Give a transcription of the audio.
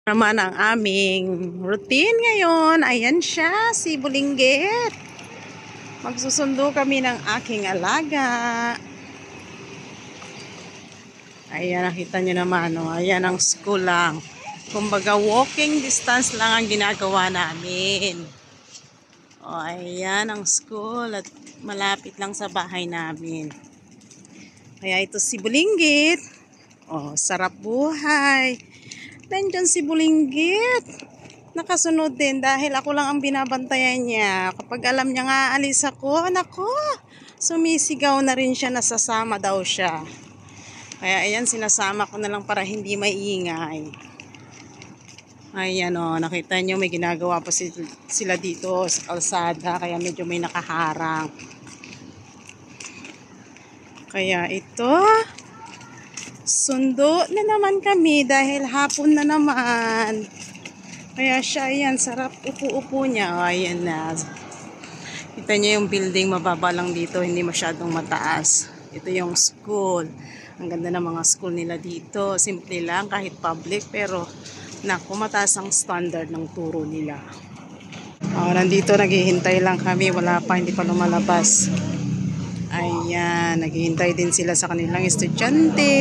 Naman ang aming routine ngayon. Ayan siya, si Bulinggit. Magsusundo kami ng aking alaga. Ayan, nakita nyo naman. Oh. Ayan ang school lang. Kumbaga, walking distance lang ang ginagawa namin. Oh, ayan ang school at malapit lang sa bahay namin. Kaya ito si Bulinggit. Oh, sarap buhay. Nandyan si Bulinggit. Nakasunod din dahil ako lang ang binabantayan niya. Kapag alam niya nga alis ako, nako, sumisigaw na rin siya, nasasama daw siya. Kaya ayan, sinasama ko na lang para hindi maingay. Ayan o, nakita nyo may ginagawa pa sila dito sa kalsada, kaya medyo may nakaharang. Kaya ito, sundo na naman kami dahil hapon na naman. Kaya siya, ayan, sarap upo-upo niya. Ayan na. Kita niyo yung building, mababa lang dito, hindi masyadong mataas. Ito yung school. Ang ganda ng mga school nila dito. Simple lang, kahit public, pero naku, mataas ang standard ng turo nila. Nandito, naghihintay lang kami. Wala pa, hindi pa lumalabas. Ayan, naghihintay din sila sa kanilang estudyante.